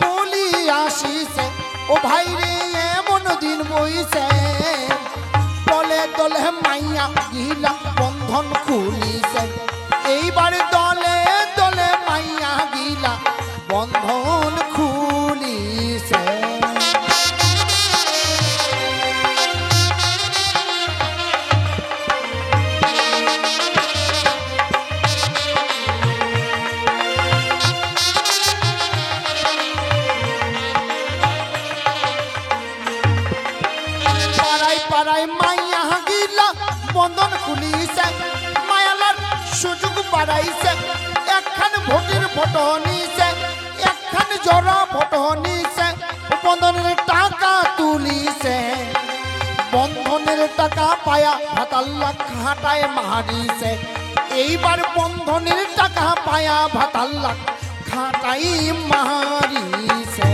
কলি আসিছে ও ভাই রে এমন দিন বইছে দলে দলে মাইয়া গিলা বন্ধন খুলিছে এইবার দলে দলে মাইয়া গিলা বন্ধন খুলিছে পাড়ায় মাইয়া গিলা বন্ধন খুলিছে মায়ালার সুযোগ বাড়াইছে একখান ভোটের ফটো নিছে একখান জোড়া ফটো নিছে বন্ধনের টাকা তুলিছে বন্ধনের টাকা পায়া ভাতাল্লা খাটায় মারিছে এইবার বন্ধনের টাকা পায়া ভাতাল্লা খাটাই মারিছে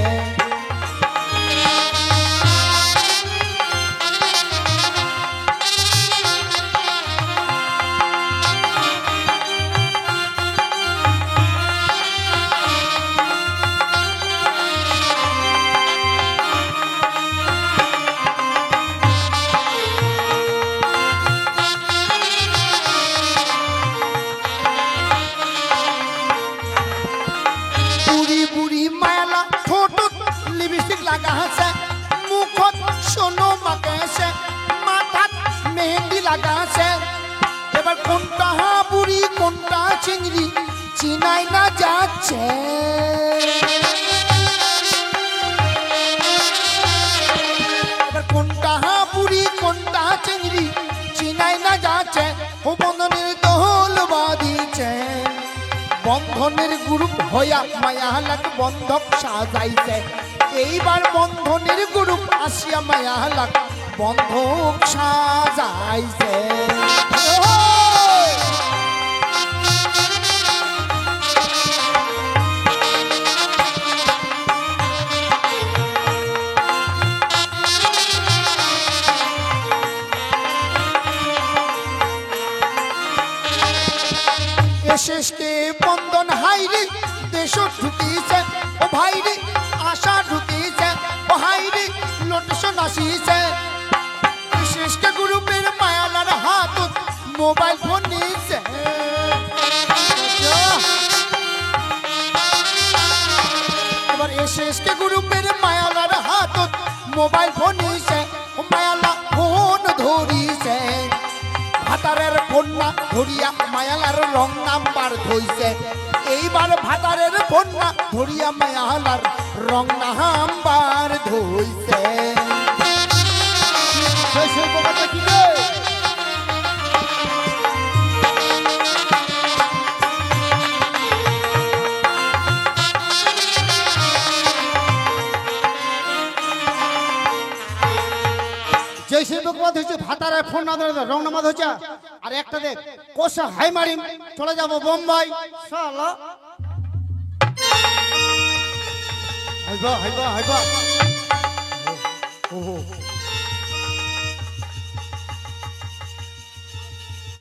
এবার কোনটা বুড়ি কোনটা চিংড়ি চিনাই না যাচ্ছে এবার কোনটা বুড়ি কোনটা চিংড়ি চিনাই না যাচ্ছে ও বন্ধনের দোল বাঁধিছে বন্ধনের গ্রুপ হইয়া মায়ালাক বন্ধক সাজাইছে এইবার বন্ধনের গ্রুপ আসিয়া মায়ালাক বন্ধক সাজাইছে শেষকে বন্ধন হাইরে দেশ ঢুকিছে ও ভাইরে আশা ঢুকিছে ও হাইরে লোটেশন আসিছে শেষকে গ্রুপের মায়ালার হাত মোবাইল ফোন নিছে এবার শেষকে গ্রুপের মায়ালার হাত মোবাইল ফোন নিছে ও মায়ালা ফোন ধরিছে ভাতারের ফোন না ধরিয়া মায়ালার রং নাম্বার ধইছে এইবার ভাতারের ফোন না ধরিয়া মায়ালার রং নাম্বার ধইছে जैसे बकवाद হচ্ছে ভাতারে ফোন না ধরে রং নামাজ হচ্ছে আর একটা দেখ কোসা হাই মারিম চলে যাব বোম্বাই শালা হাইবা হাইবা হাইবা ও